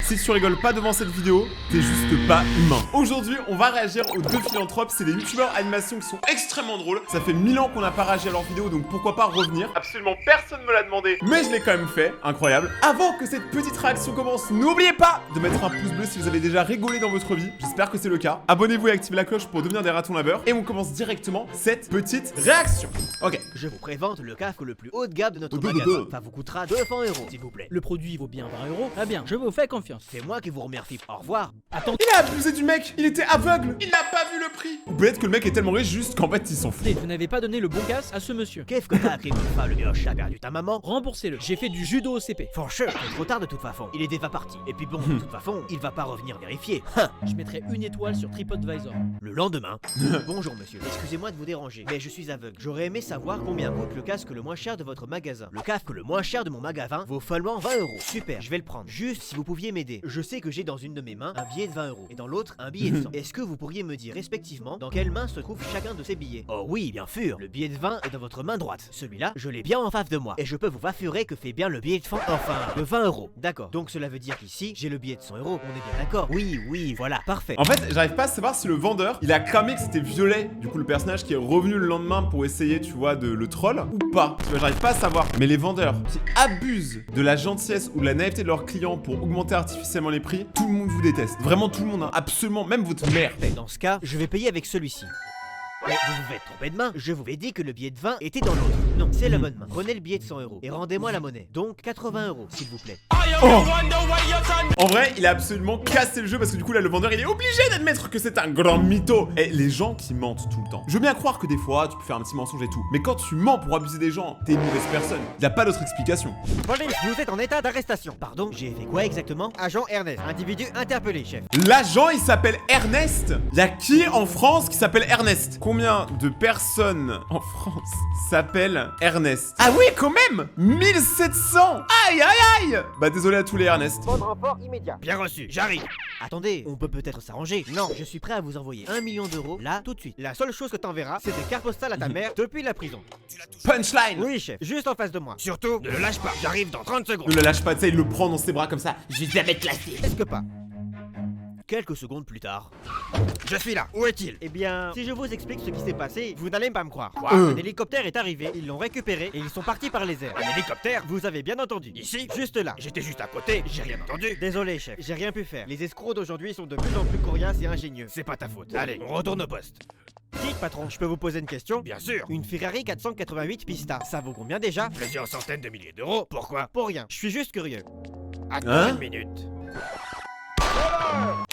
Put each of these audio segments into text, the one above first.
Si tu rigoles pas devant cette vidéo, t'es juste pas humain. Aujourd'hui, on va réagir aux deux philanthropes. C'est des youtubeurs animation qui sont extrêmement drôles. Ça fait 1000 ans qu'on n'a pas réagi à leurs vidéos, donc pourquoi pas revenir. Absolument personne me l'a demandé, mais je l'ai quand même fait. Incroyable. Avant que cette petite réaction commence, n'oubliez pas de mettre un pouce bleu si vous avez déjà rigolé dans votre vie. J'espère que c'est le cas. Abonnez-vous et activez la cloche pour devenir des ratons laveurs. Et on commence directement cette petite réaction. Ok. Je vous présente le casque le plus haut de gamme de notre magasin. Ça vous coûtera 200 €, s'il vous plaît. Le produit vaut bien 20 €. Ah bien, je vous fais confiance. C'est moi qui vous remercie. Au revoir. Attends, Il a abusé du mec. Il était aveugle. Il n'a pas vu le prix. Ou peut-être que le mec est tellement riche juste qu'en fait il s'en fout. vous n'avez pas donné le bon casque à ce monsieur. Qu'est-ce que t'as appris, enfin, le mioche? T'as perdu ta maman? Remboursez-le. J'ai fait du judo au CP. Franchement, c'est trop tard de toute façon. Il est déjà parti. Et puis bon, de toute façon, il va pas revenir vérifier. Je mettrai une étoile sur TripAdvisor. Le lendemain. Bonjour monsieur, excusez-moi de vous déranger, mais je suis aveugle. J'aurais aimé savoir combien coûte le casque le moins cher de votre magasin. Le casque le moins cher de mon magasin vaut seulement 20 €. Super, je vais le prendre. Juste si vous pouviez m'aider. Je sais que j'ai dans une de mes mains un billet de 20 € et dans l'autre un billet de 100. Est-ce que vous pourriez me dire respectivement dans quelle main se trouve chacun de ces billets? Oh oui, bien sûr. Le billet de 20 est dans votre main droite. Celui-là, je l'ai bien en face de moi. Et je peux vous assurer que c'est bien le billet de 100, enfin, de 20 €. D'accord. Donc cela veut dire qu'ici, j'ai le billet de 100 €. On est bien d'accord? Oui, voilà, parfait. En fait, j'arrive pas à savoir si le vendeur, il a cramé que c'était Violet, du coup le personnage qui est revenu le lendemain pour essayer, tu vois, de le troll, ou pas. Tu vois, j'arrive pas à savoir. Mais les vendeurs qui abusent de la gentillesse ou de la naïveté de leurs clients pour augmenter artificiellement les prix, tout le monde vous déteste. Vraiment tout le monde, hein. Absolument, même votre mère. Et dans ce cas, je vais payer avec celui-ci. Mais vous vous êtes trompé de main, je vous ai dit que le billet de 20 était dans l'autre. Non, c'est la bonne main. Prenez le billet de 100 € et rendez-moi la monnaie. Donc 80 €, s'il vous plaît. Oh. En vrai, il a absolument cassé le jeu parce que du coup là le vendeur il est obligé d'admettre que c'est un grand mytho. Et les gens qui mentent tout le temps. Je veux bien croire que des fois tu peux faire un petit mensonge et tout, mais quand tu mens pour abuser des gens, t'es une mauvaise personne. Il a pas d'autre explication. Police, vous êtes en état d'arrestation. Pardon, j'ai fait quoi exactement? Agent Ernest, individu interpellé, chef. L'agent il s'appelle Ernest. Y a qui en France qui s'appelle Ernest? Combien de personnes en France s'appellent Ernest? Ah oui, quand même 1700. Aïe aïe aïe. Bah désolé à tous les Ernest. Bon renfort immédiat. Bien reçu, j'arrive. Attendez, on peut peut-être s'arranger. Non, je suis prêt à vous envoyer 1 million d'euros là tout de suite. La seule chose que t'enverras, c'est des cartes postales à ta mère depuis la prison. Punchline. Oui, chef, juste en face de moi. Surtout, ne le lâche pas. J'arrive dans 30 secondes. Ne le lâche pas, tu sais, il le prend dans ses bras comme ça. Je vais mettre classé. Est-ce que pas? Quelques secondes plus tard. Je suis là, où est-il? Eh bien, si je vous explique ce qui s'est passé, vous n'allez pas me croire. Un hélicoptère est arrivé, ils l'ont récupéré et ils sont partis par les airs. Un hélicoptère? Vous avez bien entendu. Ici? Juste là. J'étais juste à côté, j'ai rien entendu. Désolé, chef, j'ai rien pu faire. Les escrocs d'aujourd'hui sont de plus en plus coriaces et ingénieux. C'est pas ta faute. Allez, on retourne au poste. Dites patron, je peux vous poser une question? Bien sûr. Une Ferrari 488 Pista, ça vaut combien déjà? Plusieurs centaines de milliers d'euros. Pourquoi? Pour rien, je suis juste curieux. Attends une minute.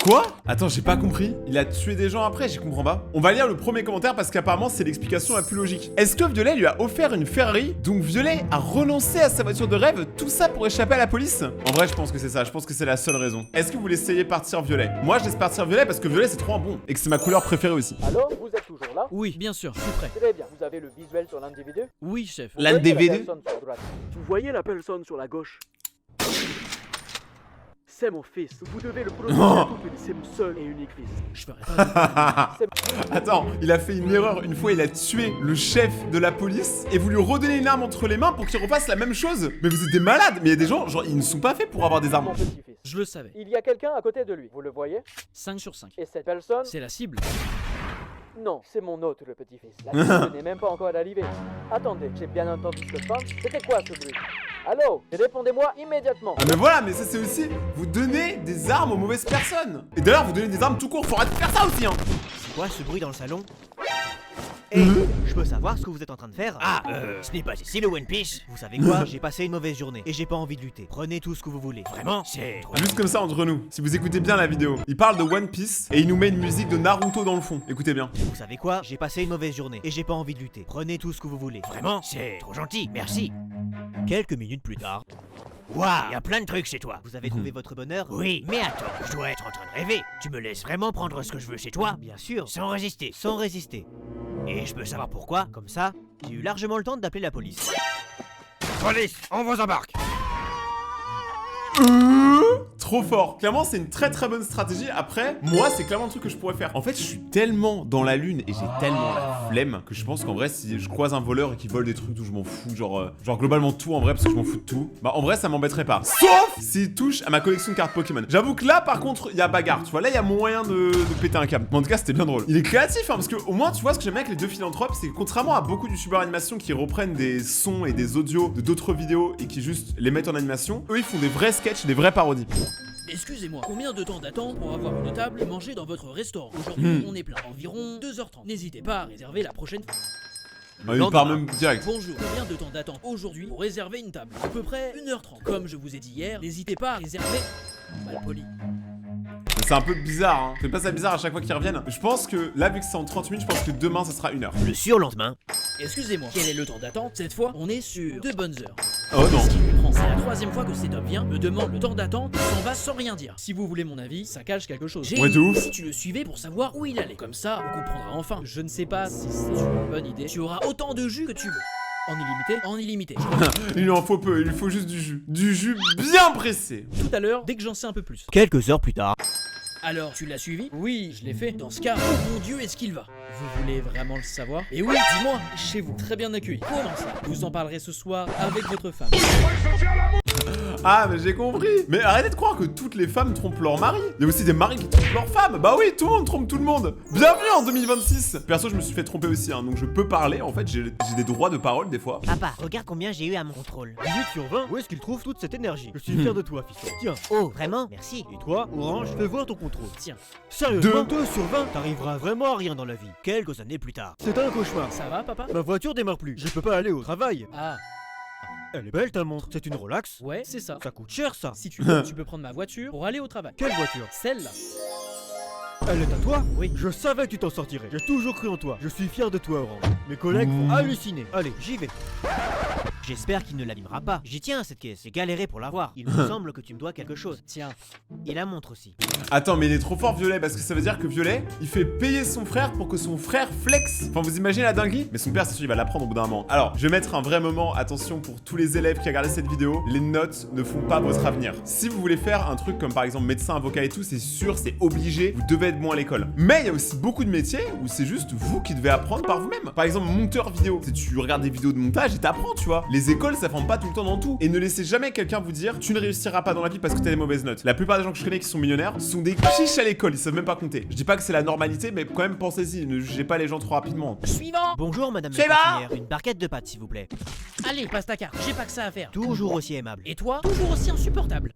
Quoi? Attends, j'ai pas compris. Il a tué des gens après, j'y comprends pas. On va lire le premier commentaire parce qu'apparemment c'est l'explication la plus logique. Est-ce que Violet lui a offert une Ferrari? Donc Violet a renoncé à sa voiture de rêve, tout ça pour échapper à la police? En vrai, je pense que c'est ça, je pense que c'est la seule raison. Est-ce que vous laissez partir Violet? Moi, je laisse partir Violet parce que Violet c'est trop un bon et que c'est ma couleur préférée aussi. Alors, vous êtes toujours là? Oui, bien sûr, je suis prêt. Très bien. Vous avez le visuel sur l'individu? Oui, chef. Vous voyez L'individu? la personne sur droite. Vous voyez la personne sur la gauche? C'est mon fils. Vous devez le prononcer à tout, c'est mon seul et unique fils. Je ferai pas. Attends, il a fait une erreur. Une fois, il a tué le chef de la police et vous lui redonnez une arme entre les mains pour qu'il refasse la même chose. Mais vous êtes des malades. Mais il y a des gens, genre, ils ne sont pas faits pour avoir des armes. Mon petit-fils. Je le savais. Il y a quelqu'un à côté de lui. Vous le voyez? 5 sur 5. Et cette personne? C'est la cible. Non, c'est mon autre, le petit-fils. La cible n'est même pas encore arrivée. Attendez, j'ai bien entendu ce que c'était quoi ce bruit? Allô? Répondez-moi immédiatement. Ah mais voilà, mais ça c'est aussi, vous donnez des armes aux mauvaises personnes. Et d'ailleurs, vous donnez des armes tout court, faut arrêter de faire ça aussi, hein. C'est quoi ce bruit dans le salon? Je peux savoir ce que vous êtes en train de faire? Ce n'est pas ici le One Piece. Vous savez quoi? J'ai passé une mauvaise journée et j'ai pas envie de lutter. Prenez tout ce que vous voulez. Vraiment? C'est trop... Juste comme ça entre nous, si vous écoutez bien la vidéo. Il parle de One Piece et il nous met une musique de Naruto dans le fond. Écoutez bien. Vous savez quoi? J'ai passé une mauvaise journée et j'ai pas envie de lutter. Prenez tout ce que vous voulez. Vraiment? C'est trop gentil. Merci. Quelques minutes plus tard. Waouh, y a plein de trucs chez toi. Vous avez trouvé votre bonheur? Oui, mais attends, je dois être en train de rêver. Tu me laisses vraiment prendre ce que je veux chez toi? Bien sûr, sans résister. Sans résister. Et je peux savoir pourquoi? Comme ça, j'ai eu largement le temps d'appeler la police. Police, on vous embarque. Trop fort. Clairement, c'est une très très bonne stratégie. Après, moi, c'est clairement le truc que je pourrais faire. En fait, je suis tellement dans la lune et j'ai tellement la flemme que je pense qu'en vrai, si je croise un voleur et qu'il vole des trucs d'où je m'en fous, genre globalement tout en vrai, parce que je m'en fous de tout, bah en vrai, ça m'embêterait pas. Sauf s'il touche à ma collection de cartes Pokémon. J'avoue que là, par contre, il y a bagarre. Tu vois, là, il y a moyen de péter un câble. Mais en tout cas, c'était bien drôle. Il est créatif, hein, parce que au moins, tu vois, ce que j'aime bien avec les deux philanthropes, c'est que contrairement à beaucoup de youtubeurs animation qui reprennent des sons et des audios de d'autres vidéos et qui juste les mettent en animation, eux, ils font des vrais sketchs, des vraies parodies. Excusez-moi, combien de temps d'attente pour avoir une table et manger dans votre restaurant? Aujourd'hui, on est plein. Environ 2h30. N'hésitez pas à réserver la prochaine fois. Il part même direct. Bonjour, combien de temps d'attente aujourd'hui pour réserver une table? À peu près 1h30. Comme je vous ai dit hier, n'hésitez pas à réserver. Malpoli. C'est un peu bizarre, hein. Fais pas ça bizarre à chaque fois qu'ils reviennent. Je pense que là, vu que c'est en 30 minutes, je pense que demain, ça sera 1h. Le surlendemain. Excusez-moi, quel est le temps d'attente? Cette fois, on est sur 2 bonnes heures. Oh non. Ce qui lui prend, c'est la 3e fois que cet homme vient, me demande le temps d'attente, et s'en va sans rien dire. Si vous voulez mon avis, ça cache quelque chose. Ouais, de ouf. Si tu le suivais pour savoir où il allait. Comme ça, on comprendra enfin. Je ne sais pas si c'est une bonne idée. Tu auras autant de jus que tu veux. En illimité? En illimité. Il lui en faut peu, il lui faut juste du jus. Du jus bien pressé. Tout à l'heure, dès que j'en sais un peu plus. Quelques heures plus tard. Alors, tu l'as suivi? Oui, je l'ai fait. Dans ce cas, oh mon Dieu, est-ce qu'il va? Vous voulez vraiment le savoir? Et oui, dis-moi, chez vous, très bien accueilli. Comment ça? Vous en parlerez ce soir avec votre femme. Ah, mais j'ai compris. Mais arrêtez de croire que toutes les femmes trompent leur mari. Il y a aussi des maris qui trompent leurs femmes. Bah oui, tout le monde trompe tout le monde. Bienvenue en 2026. Perso, je me suis fait tromper aussi, hein, donc je peux parler. En fait, j'ai des droits de parole des fois. Papa, regarde combien j'ai eu à mon contrôle. 18 sur 20, où est-ce qu'il trouve toute cette énergie? Je suis fier de toi, fiston. Tiens, Oh, vraiment? Merci. et toi, Orange, fais voir ton contrôle. Tiens, Sérieusement, 2 sur 20, t'arriveras vraiment à rien dans la vie. Quelques années plus tard. C'est un cauchemar. ça va, papa? Ma voiture démarre plus, je peux pas aller au travail. Ah, Elle est belle ta montre, c'est une Rolex. ouais, c'est ça. Ça coûte cher ça. Si tu veux, tu peux prendre ma voiture pour aller au travail. Quelle voiture? Celle-là. Elle est à toi? Oui. Je savais que tu t'en sortirais. J'ai toujours cru en toi. Je suis fier de toi, Orange. Mes collègues vont halluciner. Allez, j'y vais. J'espère qu'il ne l'abîmera pas. J'y tiens à cette caisse. J'ai galéré pour l'avoir. Il me semble que tu me dois quelque chose. Tiens. Et la montre aussi. Attends, mais il est trop fort, Violet, parce que ça veut dire que Violet, il fait payer son frère pour que son frère flex. Enfin, vous imaginez la dinguerie? Mais son père, c'est sûr, il va l'apprendre au bout d'un moment. Alors, je vais mettre un vrai moment. Attention pour tous les élèves qui regardent cette vidéo. Les notes ne font pas votre avenir. Si vous voulez faire un truc comme par exemple médecin, avocat et tout, c'est sûr, c'est obligé. Vous devez être bon à l'école. Mais il y a aussi beaucoup de métiers où c'est juste vous qui devez apprendre par vous-même. Par exemple, monteur vidéo. C'est tu regardes des vidéos de montage et t'apprends, tu vois. Les écoles, ça forme pas tout le temps dans tout. Et ne laissez jamais quelqu'un vous dire tu ne réussiras pas dans la vie parce que t'as des mauvaises notes. La plupart des gens que je connais qui sont millionnaires sont des quiches à l'école, ils savent même pas compter. Je dis pas que c'est la normalité, mais quand même pensez-y, ne jugez pas les gens trop rapidement. Suivant. Bonjour, madame la C'est bon cantinière. Une barquette de pâtes, s'il vous plaît. Allez, passe ta carte. J'ai pas que ça à faire. Toujours aussi aimable. Et toi, toujours aussi insupportable.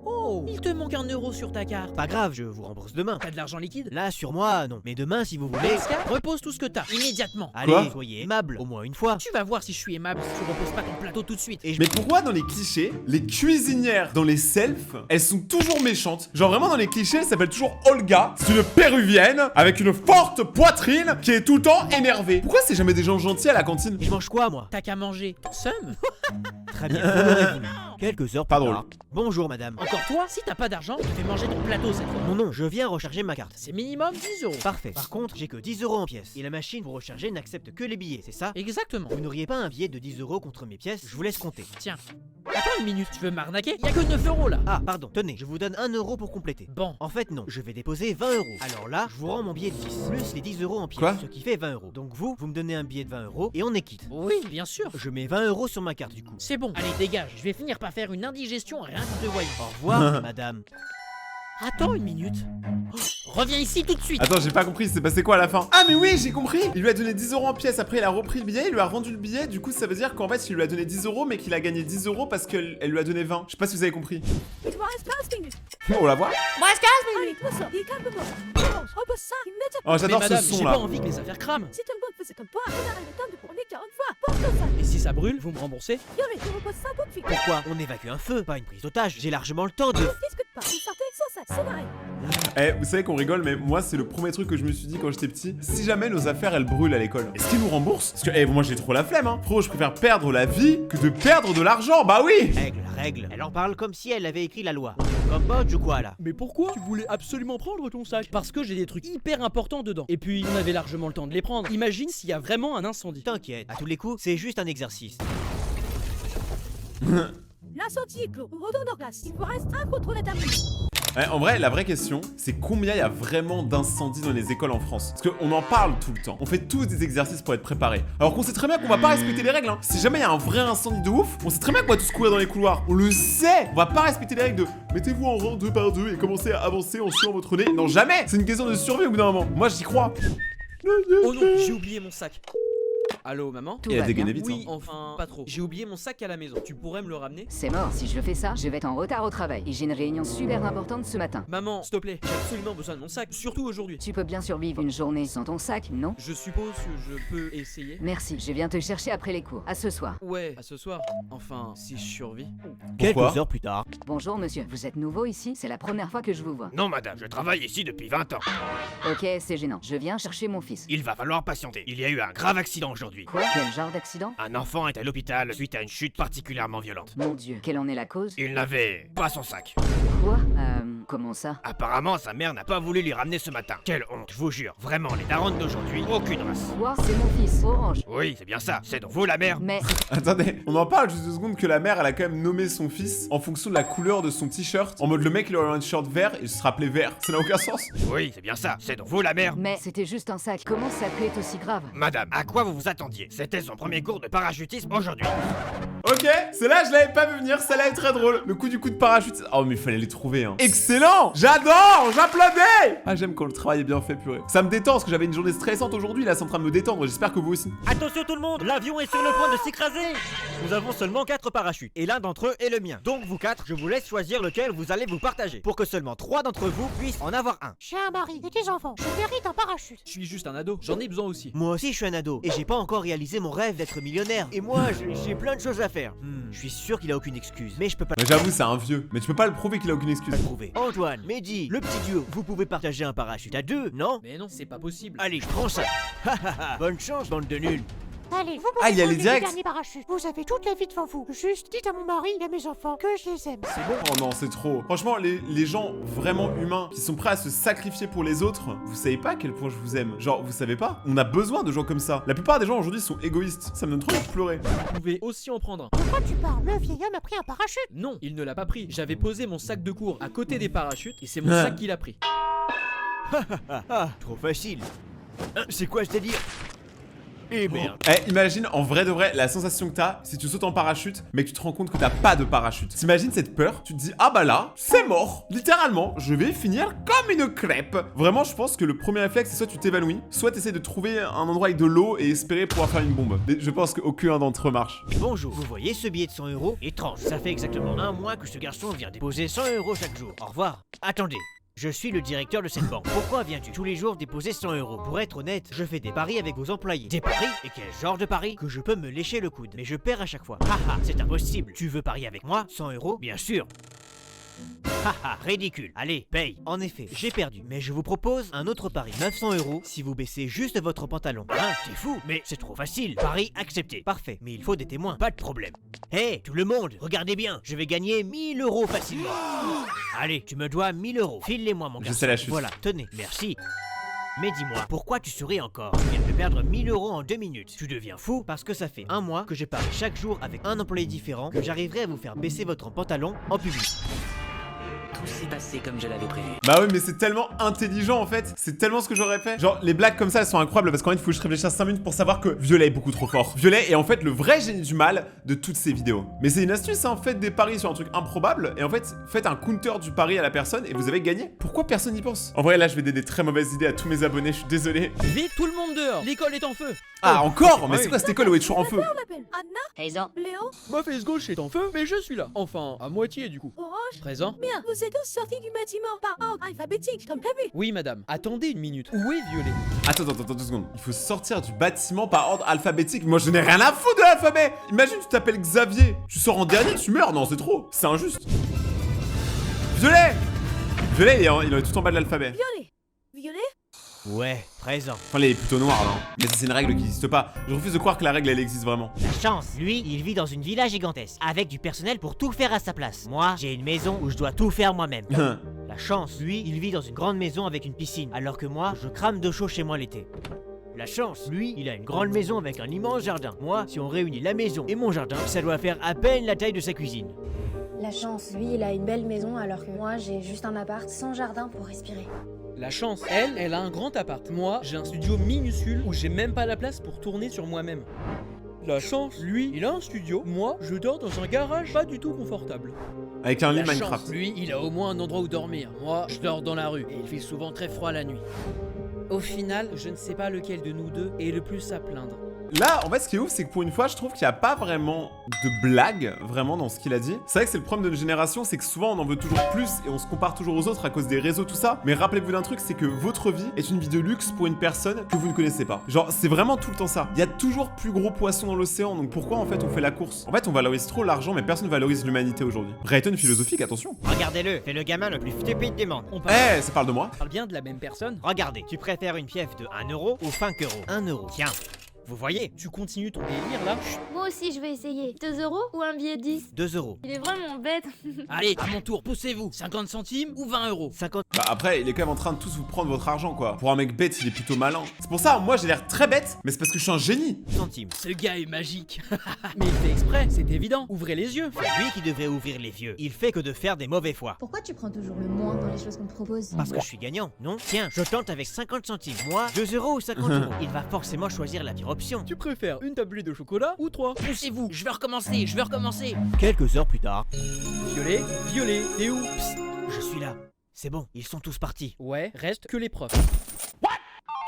Oh, il te manque 1 euro sur ta carte. Pas grave, je vous rembourse demain. T'as de l'argent liquide? Là, sur moi, non. Mais demain, si vous voulez. Dans ce cas, repose tout ce que t'as, immédiatement. Allez, Quoi soyez aimable. Au moins une fois. Tu vas voir si je suis aimable si tu reposes pas ton plateau tout de suite. Et je Mais pourquoi dans les clichés, les cuisinières dans les selfs, elles sont toujours méchantes? Genre vraiment dans les clichés, elle s'appelle toujours Olga. C'est une péruvienne avec une forte poitrine qui est tout le temps énervée. Pourquoi c'est jamais des gens gentils à la cantine? Et je mange quoi, moi? T'as qu'à manger. Somme. Très bien, vous l'aurez voulu. Quelques heures Pas plus drôle. tard. Bonjour, madame. Encore toi, si t'as pas d'argent, tu fais manger ton plateau cette fois. Non, non, je viens recharger ma carte. C'est minimum 10 euros. Parfait. Par contre, j'ai que 10 euros en pièces. Et la machine pour recharger n'accepte que les billets, c'est ça? Exactement. Vous n'auriez pas un billet de 10 euros contre mes pièces? Je vous laisse compter. Tiens. Attends une minute, tu veux m'arnaquer? Y'a que 9 euros là. Ah, pardon, tenez, je vous donne 1 euro pour compléter. Bon. En fait, non, je vais déposer 20 euros. Alors là, je vous rends mon billet de 10, plus les 10 euros en pièces, Quoi ce qui fait 20 euros. Donc vous me donnez un billet de 20 euros et on est quitte. Oui, bien sûr. Je mets 20 euros sur ma carte du coup. C'est bon. Allez, dégage. Je vais finir par faire une indigestion rien que te voyant. Au revoir, madame. Attends une minute. Oh, reviens ici tout de suite. Attends, j'ai pas compris, c'est passé quoi à la fin? Ah mais oui, j'ai compris. Il lui a donné 10 euros en pièces, après il a repris le billet, il lui a rendu le billet, du coup ça veut dire qu'en fait il lui a donné 10 euros mais qu'il a gagné 10 euros parce qu'elle lui a donné 20. Je sais pas si vous avez compris. On la voit? Oh, j'adore Mais ce madame, son j'ai là. pas envie que les affaires crament. Et si ça brûle, vous me remboursez? Pourquoi? On évacue un feu, pas une prise d'otage. J'ai largement le temps de... Eh, vous savez qu'on rigole, mais moi c'est le premier truc que je me suis dit quand j'étais petit. Si jamais nos affaires elles brûlent à l'école, est-ce qu'ils nous remboursent? Parce que, moi j'ai trop la flemme, hein. Frérot, je préfère perdre la vie que de perdre de l'argent, bah oui! Règle. Elle en parle comme si elle avait écrit la loi. On est au Cambodge ou quoi là? Mais pourquoi? Tu voulais absolument prendre ton sac? Parce que j'ai des trucs hyper importants dedans. Et puis, on avait largement le temps de les prendre. Imagine s'il y a vraiment un incendie. T'inquiète, à tous les coups, c'est juste un exercice. La sortie est clos. Retourne en classe. Il vous reste un contrôle établi. Ouais, en vrai, la vraie question, c'est combien il y a vraiment d'incendies dans les écoles en France? Parce qu'on en parle tout le temps. On fait tous des exercices pour être préparés. Alors qu'on sait très bien qu'on va pas respecter les règles. Hein. Si jamais il y a un vrai incendie de ouf, on sait très bien qu'on va tous courir dans les couloirs. On le sait. On va pas respecter les règles de mettez-vous en rang 2 par 2 et commencez à avancer en suivant votre nez. Non, jamais. C'est une question de survie au bout d'un moment. Moi, j'y crois. Oh non, j'ai oublié mon sac. Allô, maman? Il a dégainé vite. Oui, enfin, pas trop. J'ai oublié mon sac à la maison. Tu pourrais me le ramener? C'est mort, si je fais ça, je vais être en retard au travail. Et j'ai une réunion super importante ce matin. Maman, s'il te plaît, j'ai absolument besoin de mon sac, surtout aujourd'hui. Tu peux bien survivre une journée sans ton sac, non? Je suppose que je peux essayer. Merci, je viens te chercher après les cours. À ce soir. Ouais, à ce soir. Enfin, si je survis. Quelques Pourquoi heures plus tard. Bonjour monsieur, vous êtes nouveau ici? C'est la première fois que je vous vois. Non madame, je travaille ici depuis 20 ans. Ok, c'est gênant. Je viens chercher mon fils. Il va falloir patienter. Il y a eu un grave accident aujourd'hui. Quoi? Quel genre d'accident? Un enfant est à l'hôpital suite à une chute particulièrement violente. Mon dieu, quelle en est la cause? Il n'avait pas son sac. Quoi? Comment ça? Apparemment, sa mère n'a pas voulu lui ramener ce matin. Quelle honte, je vous jure. Vraiment, les darons d'aujourd'hui, aucune race. Quoi? C'est mon fils, Orange. Oui, c'est bien ça. C'est donc vous la mère. Mais... Attendez, on en parle juste 2 secondes que la mère, elle a quand même nommé son fils en fonction de la couleur de son t-shirt. En mode le mec, il aurait un t-shirt vert et il se rappelait vert. Ça n'a aucun sens. Oui, c'est bien ça. C'est donc vous la mère. Mais c'était juste un sac. Comment ça peut être aussi grave? Madame, à quoi vous vous attendiez? C'était son premier cours de parachutisme aujourd'hui. Ok, celle-là, je l'avais pas vu venir. Celle-là est très drôle. Le coup du coup de parachute. Oh, mais il fallait les trouver, hein. Excellent! J'adore! J'applaudis! Ah, j'aime quand le travail est bien fait, purée. Ça me détend parce que j'avais une journée stressante aujourd'hui. Là, c'est en train de me détendre. J'espère que vous aussi. Attention tout le monde, l'avion est sur le point de s'écraser. Nous avons seulement 4 parachutes et l'un d'entre eux est le mien. Donc vous 4, je vous laisse choisir lequel vous allez vous partager pour que seulement 3 d'entre vous puissent en avoir un. J'ai un mari et des enfants. Je mérite un parachute. Je suis juste un ado. J'en ai besoin aussi. Moi aussi je suis un ado et j'ai pas encore réalisé mon rêve d'être millionnaire. Et moi j'ai plein de choses à faire. Je suis sûr qu'il a aucune excuse, mais je peux pas Mais j'avoue, c'est un vieux. Mais tu peux pas le prouver qu'il a aucune excuse. le prouver. Antoine, Mehdi, le petit duo, vous pouvez partager un parachute à 2, non? Mais non, c'est pas possible. Allez, je prends ça. Bonne chance, bande de nuls. Allez, vous Ah, il y a pouvez les prendre directs. derniers parachutes. Vous avez toute la vie devant vous. Juste dites à mon mari et à mes enfants que je les aime. C'est bon? Oh non, c'est trop. Franchement, les gens vraiment humains qui sont prêts à se sacrifier pour les autres, vous savez pas à quel point je vous aime. Genre, vous savez pas? On a besoin de gens comme ça. La plupart des gens aujourd'hui sont égoïstes. Ça me donne trop envie de pleurer. Vous pouvez aussi en prendre un. De quoi tu parles? Le vieil homme a pris un parachute. Non, il ne l'a pas pris. J'avais posé mon sac de cours à côté des parachutes et c'est mon Ah. sac qu'il a pris. Trop facile. C'est quoi ce délire? Eh merde. Eh, imagine en vrai de vrai la sensation que t'as si tu sautes en parachute mais que tu te rends compte que t'as pas de parachute. T'imagines cette peur? Tu te dis ah bah là, c'est mort. Littéralement, je vais finir comme une crêpe. Vraiment, je pense que le premier réflexe c'est soit tu t'évanouis, soit t'essaies de trouver un endroit avec de l'eau et espérer pouvoir faire une bombe. Et je pense qu'aucun d'entre eux marche. Bonjour, vous voyez ce billet de 100 €? Étrange, ça fait exactement un mois que ce garçon vient déposer 100 € chaque jour. Au revoir. Attendez. Je suis le directeur de cette banque. Pourquoi viens-tu tous les jours déposer 100 €? Pour être honnête, je fais des paris avec vos employés. Des paris? Et quel genre de paris? Que je peux me lécher le coude. Mais je perds à chaque fois. Haha, c'est impossible. Tu veux parier avec moi? 100 €? Bien sûr. Haha, ridicule. Allez, paye. En effet, j'ai perdu. Mais je vous propose un autre pari. 900 € si vous baissez juste votre pantalon. Hein, t'es fou? Mais c'est trop facile. Pari accepté. Parfait. Mais il faut des témoins. Pas de problème. Hé, tout le monde, regardez bien. Je vais gagner 1000 € facilement. Allez, tu me dois 1000 €. File-les-moi, mon Je garçon. sais la chute. Voilà, tenez. Merci. Mais dis-moi, pourquoi tu souris encore? Tu viens de perdre 1000 € en 2 minutes. Tu deviens fou parce que ça fait un mois que je parie chaque jour avec un employé différent que j'arriverai à vous faire baisser votre pantalon en public. Tout s'est passé comme je l'avais prévu. Bah oui, mais c'est tellement intelligent en fait. C'est tellement ce que j'aurais fait. Genre, les blagues comme ça, elles sont incroyables parce qu'en fait, il faut que je réfléchisse 5 minutes pour savoir que Violet est beaucoup trop fort. Violet est en fait le vrai génie du mal de toutes ces vidéos. Mais c'est une astuce, hein. Faites des paris sur un truc improbable et en fait, faites un counter du pari à la personne et vous avez gagné. Pourquoi personne n'y pense? En vrai, là, je vais donner des très mauvaises idées à tous mes abonnés. Je suis désolé. Vite, tout le monde dehors. L'école est en feu. Ah, encore? Mais oui. c'est quoi cette école où est toujours en feu? On l'appelle Anna, Présent. Léo, Ma fesse gauche est en feu, mais je suis là. Enfin, à moitié du coup. Orange. Présent? Bien, vous êtes tous sortis du bâtiment par ordre alphabétique, comme prévu. Oui, madame. Attendez une minute. Où est Violet? Attends, 2 secondes. Il faut sortir du bâtiment par ordre alphabétique. Moi, je n'ai rien à foutre de l'alphabet. Imagine, tu t'appelles Xavier. Tu sors en dernier, tu meurs. Non, c'est trop. C'est injuste. Violet! Violet, il est tout en bas de l'alphabet. Violet. Violet. Ouais, présent. Enfin, il est plutôt noir, là. Mais c'est une règle qui n'existe pas. Je refuse de croire que la règle, elle existe vraiment. La chance, lui, il vit dans une villa gigantesque, avec du personnel pour tout faire à sa place. Moi, j'ai une maison où je dois tout faire moi-même. La chance, lui, il vit dans une grande maison avec une piscine, alors que moi, je crame de chaud chez moi l'été. La chance, lui, il a une grande maison avec un immense jardin. Moi, si on réunit la maison et mon jardin, ça doit faire à peine la taille de sa cuisine. La chance, lui, il a une belle maison alors que moi, j'ai juste un appart sans jardin pour respirer. La chance, elle a un grand appart. Moi, j'ai un studio minuscule où j'ai même pas la place pour tourner sur moi-même. La chance, lui, il a un studio. Moi, je dors dans un garage pas du tout confortable. Avec un lit La Minecraft. chance, lui, il a au moins un endroit où dormir. Moi, je dors dans la rue et il fait souvent très froid la nuit. Au final, je ne sais pas lequel de nous deux est le plus à plaindre. Là, en fait, ce qui est ouf, c'est que pour une fois, je trouve qu'il n'y a pas vraiment de blague, vraiment, dans ce qu'il a dit. C'est vrai que c'est le problème de notre génération, c'est que souvent, on en veut toujours plus et on se compare toujours aux autres à cause des réseaux, tout ça. Mais rappelez-vous d'un truc, c'est que votre vie est une vie de luxe pour une personne que vous ne connaissez pas. Genre, c'est vraiment tout le temps ça. Il y a toujours plus gros poissons dans l'océan, donc pourquoi, en fait, on fait la course? En fait, on valorise trop l'argent, mais personne ne valorise l'humanité aujourd'hui. Brighton philosophique, attention. Regardez-le, c'est le gamin le plus stupide du monde. On Eh, ça parle de moi. parle bien de la même personne. Regardez, tu préfères une pièce de 1 euro ou 5 euros? 1 euro. Tiens, vous voyez? Tu continues ton délire là. Moi aussi, je vais essayer. 2 euros ou un billet de 10? 2 euros. Il est vraiment bête. Allez, à mon tour, poussez-vous. 50 centimes ou 20 euros? 50. Bah après, il est quand même en train de tous vous prendre votre argent, quoi. Pour un mec bête, il est plutôt malin. C'est pour ça, moi, j'ai l'air très bête, mais c'est parce que je suis un génie. centimes. Ce gars est magique. Mais il fait exprès, c'est évident. Ouvrez les yeux. C'est lui qui devrait ouvrir les yeux. Il fait que de faire des mauvais choix. Pourquoi tu prends toujours le moins dans les choses qu'on te propose? Parce que je suis gagnant, non? Tiens, je tente avec 50 centimes. Moi, 2 euros ou 50 euros. Il va forcément choisir la pire option. Tu préfères une tablée de chocolat ou 3? Poussez-vous, je vais recommencer, je vais recommencer. Quelques heures plus tard, Violet, Violet, t'es où? psst, je suis là. C'est bon, ils sont tous partis. Ouais, reste que les profs.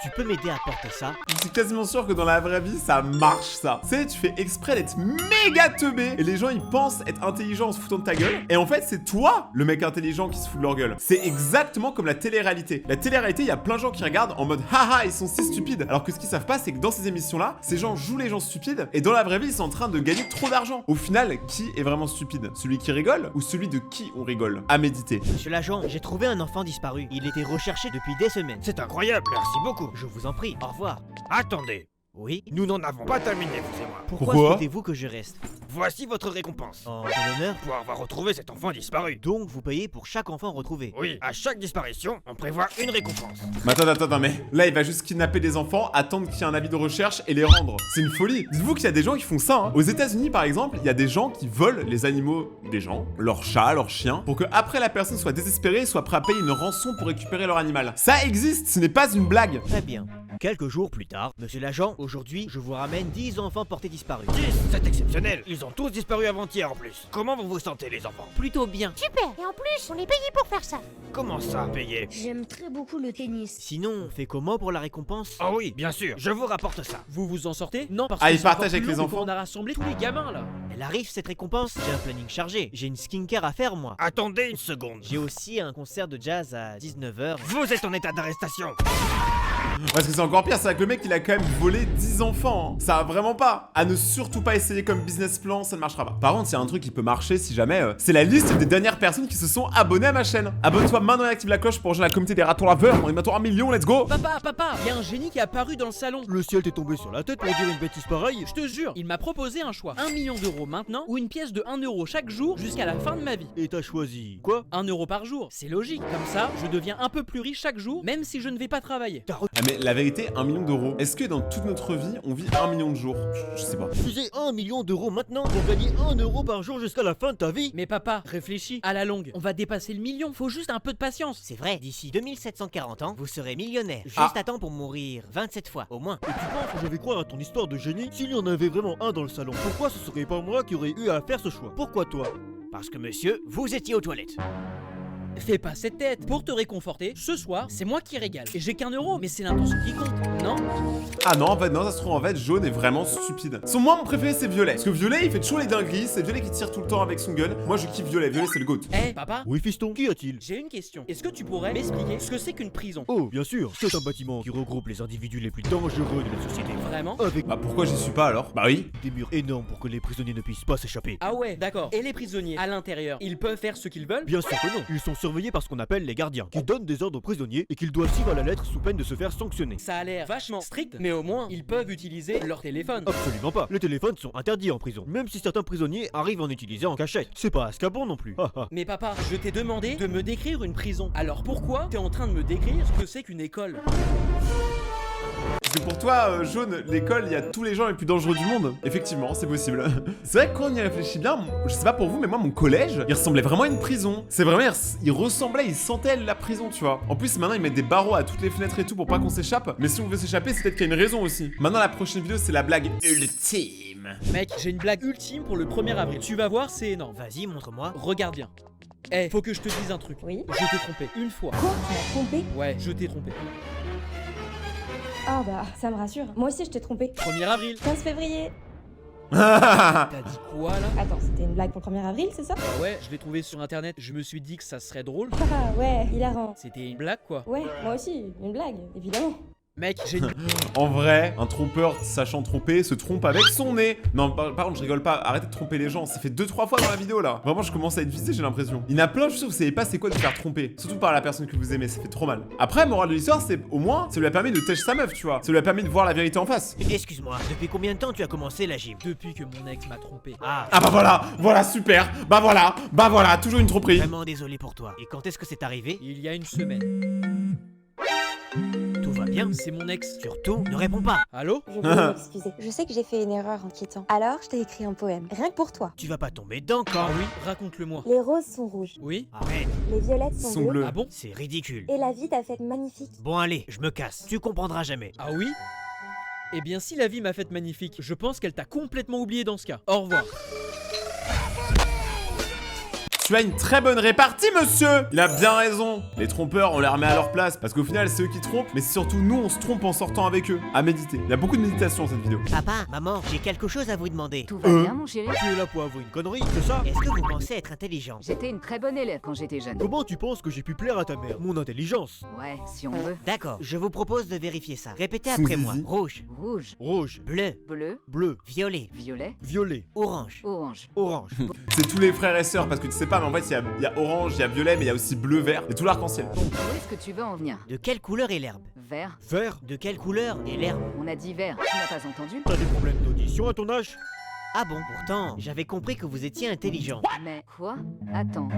Tu peux m'aider à porter ça? Je suis quasiment sûr que dans la vraie vie, ça marche, ça. Tu sais, tu fais exprès d'être méga teubé et les gens, ils pensent être intelligents en se foutant de ta gueule. Et en fait, c'est toi, le mec intelligent, qui se fout de leur gueule. C'est exactement comme la télé-réalité. La télé-réalité, il y a plein de gens qui regardent en mode haha, ils sont si stupides. Alors que ce qu'ils savent pas, c'est que dans ces émissions-là, ces gens jouent les gens stupides et dans la vraie vie, ils sont en train de gagner trop d'argent. Au final, qui est vraiment stupide? Celui qui rigole ou celui de qui on rigole? À méditer. Monsieur l'agent, j'ai trouvé un enfant disparu. Il était recherché depuis des semaines. C'est incroyable, merci beaucoup. Je vous en prie, au revoir. Attendez, Oui? nous n'en avons pas terminé, vous et moi. Pourquoi Pourquoi souhaitez-vous que je reste? Voici votre récompense. En de l'honneur? Pour avoir retrouvé cet enfant disparu. Donc vous payez pour chaque enfant retrouvé? Oui, à chaque disparition, on prévoit une récompense. Mais attends, mais là, il va juste kidnapper des enfants, attendre qu'il y ait un avis de recherche et les rendre. C'est une folie. Dites-vous qu'il y a des gens qui font ça, hein. Aux États-Unis, par exemple, il y a des gens qui volent les animaux des gens, leurs chats, leurs chiens, pour que après la personne soit désespérée et soit prête à payer une rançon pour récupérer leur animal. Ça existe, ce n'est pas une blague. Très bien. Quelques jours plus tard, monsieur l'agent, aujourd'hui, je vous ramène 10 enfants portés disparus. 10, c'est exceptionnel. Ils ont tous disparu avant-hier en plus. Comment vous vous sentez, les enfants? Plutôt bien. Super. Et en plus, on est payé pour faire ça. Comment ça, payé? J'aime très beaucoup le tennis. Sinon, on fait comment pour la récompense? Oh oui, bien sûr, je vous rapporte ça. Vous vous en sortez? Non, parce Ah, que ils c'est encore partagent avec plus les long enfants. qu'on a rassemblé tous les gamins là. Elle arrive cette récompense? J'ai un planning chargé. J'ai une skincare à faire, moi. Attendez une seconde. J'ai aussi un concert de jazz à 19h. Vous êtes en état d'arrestation. Parce que c'est encore pire, c'est que le mec, il a quand même volé 10 enfants. Hein. Ça va vraiment pas. À ne surtout pas essayer comme business plan, ça ne marchera pas. Par contre, il y a un truc qui peut marcher si jamais, c'est la liste des dernières personnes qui se sont abonnées à ma chaîne. Abonne-toi maintenant et active la cloche pour rejoindre la communauté des ratons laveurs. On est bientôt 1 million, let's go. Papa, il y a un génie qui est apparu dans le salon. Le ciel t'est tombé sur la tête pour dire une bêtise pareille. Je te jure, il m'a proposé un choix. 1 million d'euros maintenant ou une pièce de 1 euro chaque jour jusqu'à la fin de ma vie. Et t'as choisi quoi? 1 euro par jour, c'est logique. Comme ça, je deviens un peu plus riche chaque jour, même si je ne vais pas travailler. Ah mais la vérité, 1 million d'euros. Est-ce que dans toute notre vie, on vit 1 million de jours? Je sais pas. Tu sais 1 million d'euros maintenant pour gagner 1 euro par jour jusqu'à la fin de ta vie? Mais papa, réfléchis, à la longue, on va dépasser le million, faut juste un peu de patience. C'est vrai, d'ici 2740 ans, vous serez millionnaire. Juste Ah. à temps pour mourir 27 fois, au moins. Et tu penses que je vais croire à ton histoire de génie? S'il y en avait vraiment un dans le salon, pourquoi ce serait pas moi qui aurais eu à faire ce choix? Pourquoi toi? Parce que monsieur, vous étiez aux toilettes. Fais pas cette tête. Pour te réconforter, ce soir, c'est moi qui régale. Et j'ai qu'1 euro, mais c'est l'intention qui compte, non? Ah non, en fait, non, ça se trouve, en fait, jaune est vraiment stupide. Moi, mon préféré, c'est violet. Parce que violet, il fait toujours les dingueries. C'est violet qui tire tout le temps avec son gun. Moi, je kiffe violet. Violet, c'est le GOAT. Eh, papa, Oui fiston, qu'y a-t-il? j'ai une question. Est-ce que tu pourrais m'expliquer ce que c'est qu'une prison? Oh, bien sûr, c'est un bâtiment qui regroupe les individus les plus dangereux de la société. Vraiment? Avec Bah, pourquoi j'y suis pas alors? Bah oui. des murs énormes pour que les prisonniers ne puissent pas s'échapper. Ah ouais, d'accord. Et les prisonniers, à l'intérieur, ils peuvent faire ce qu'ils veulent? Bien sûr que non, ils sont surveillés par ce qu'on appelle les gardiens, qui donnent des ordres aux prisonniers et qu'ils doivent suivre à la lettre sous peine de se faire sanctionner. Ça a l'air vachement strict, mais au moins, ils peuvent utiliser leur téléphone. Absolument pas, les téléphones sont interdits en prison, même si certains prisonniers arrivent à en utiliser en cachette. C'est pas Azkaban non plus. Mais papa, je t'ai demandé de me décrire une prison. Alors pourquoi t'es en train de me décrire ce que c'est qu'une école? Parce que pour toi, Jaune, l'école, il y a tous les gens les plus dangereux du monde. Effectivement, c'est possible. C'est vrai que quand on y réfléchit bien, je sais pas pour vous, mais moi, mon collège, il ressemblait vraiment à une prison. C'est vraiment, il ressemblait, il sentait la prison, tu vois. En plus, maintenant, ils mettent des barreaux à toutes les fenêtres et tout pour pas qu'on s'échappe. Mais si on veut s'échapper, c'est peut-être qu'il y a une raison aussi. Maintenant, la prochaine vidéo, c'est la blague ultime. Mec, j'ai une blague ultime pour le 1er avril. Tu vas voir, c'est énorme. Vas-y, montre-moi. Regarde bien. Eh, faut que je te dise un truc. Oui. Je t'ai trompé une fois. Quoi? Tu m'as trompé? Ouais, je t'ai trompé. Ah bah, ça me rassure. Moi aussi, je t'ai trompé. 1er avril. 15 février. T'as dit quoi là? Attends, c'était une blague pour le 1er avril, c'est ça? Bah ouais, je l'ai trouvé sur internet. Je me suis dit que ça serait drôle. Ah ouais, hilarant. C'était une blague quoi. Ouais, moi aussi, une blague, évidemment. Mec, j'ai une... En vrai, un trompeur sachant tromper se trompe avec son nez. Non, par contre, je rigole pas. Arrêtez de tromper les gens. Ça fait 2-3 fois dans la vidéo là. Vraiment, je commence à être visé, j'ai l'impression. Il y en a plein, je suis sûr que vous savez pas c'est quoi de faire tromper. Surtout par la personne que vous aimez, ça fait trop mal. Après, morale de l'histoire, c'est au moins, ça lui a permis de têcher sa meuf, tu vois. Ça lui a permis de voir la vérité en face. Excuse-moi, depuis combien de temps tu as commencé la gym? Depuis que mon ex m'a trompé. Ah, Ah bah voilà, super. Bah voilà, toujours une tromperie. vraiment désolé pour toi. Et quand est-ce que c'est arrivé? Il y a une semaine. Tout va bien? C'est mon ex. Surtout, ne réponds pas. Allô? Je veux m'excuser. Je sais que j'ai fait une erreur en quittant. Alors, je t'ai écrit un poème, rien que pour toi. Tu vas pas tomber dedans Ah quand? oui, raconte-le-moi. Les roses sont rouges, Oui? Arrête, les violettes Sont sont bleus. bleues, Ah bon? c'est ridicule. et la vie t'a fait magnifique. Bon allez, je me casse. Tu comprendras jamais. Ah oui? Eh bien, si la vie m'a faite magnifique, je pense qu'elle t'a complètement oublié dans ce cas. Au revoir. Tu as une très bonne répartie, monsieur. Il a bien raison. Les trompeurs, on les remet à leur place. Parce qu'au final, c'est eux qui trompent. Mais c'est surtout nous, on se trompe en sortant avec eux. À méditer. Il y a beaucoup de méditation dans cette vidéo. Papa, maman, j'ai quelque chose à vous demander. Tout va bien, mon chéri? Tu es là pour avouer une connerie, c'est ça? Est-ce que vous pensez être intelligent? J'étais une très bonne élève quand j'étais jeune. Comment tu penses que j'ai pu plaire à ta mère? Mon intelligence. Ouais, si on veut. D'accord, je vous propose de vérifier ça. Répétez après moi. Zizi. Rouge, Rouge, Rouge, bleu, bleu, bleu, violet, violet, violet, orange. orange. orange. C'est tous les frères et sœurs. Parce que tu sais pas, mais en fait, il y a orange, il y a violet, mais il y a aussi bleu, vert. Et tout l'arc-en-ciel. Bon, où est-ce que tu veux en venir? De quelle couleur est l'herbe? Vert. Vert. De quelle couleur est l'herbe? On a dit vert. Tu n'as pas entendu? T'as des problèmes d'audition à ton âge? Ah bon, pourtant, j'avais compris que vous étiez intelligent. Mais quoi? Attends.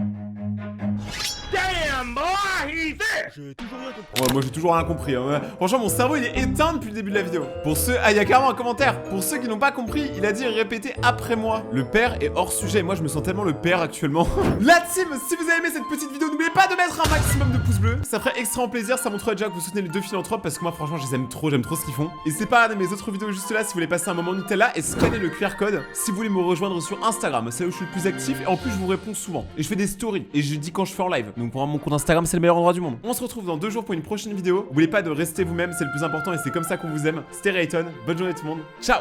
J'ai toujours rien compris. Ouais, moi j'ai toujours rien compris. Hein. Ouais. Franchement, mon cerveau il est éteint depuis le début de la vidéo. Pour ceux. Ah, il y a carrément un commentaire. Pour ceux qui n'ont pas compris, il a dit répétez après moi. Le père est hors sujet. Moi je me sens tellement le père actuellement. La team, si vous avez aimé cette petite vidéo, n'oubliez pas de mettre un maximum de pouces bleus. Ça ferait extrêmement plaisir. Ça montrerait déjà que vous soutenez les deux philanthropes parce que moi, franchement, je les aime trop. J'aime trop ce qu'ils font. Et c'est pas un de mes autres vidéos juste là si vous voulez passer un moment Nutella et scanner le QR code si vous voulez me rejoindre sur Instagram. C'est là où je suis le plus actif et en plus je vous réponds souvent. Et je fais des stories et je dis quand je fais en live. Donc pour moi, mon compte Instagram, c'est le meilleur endroit du monde. On se retrouve dans 2 jours pour une prochaine vidéo. N'oubliez pas de rester vous-même, c'est le plus important et c'est comme ça qu'on vous aime. C'était Rayton, bonne journée tout le monde. Ciao.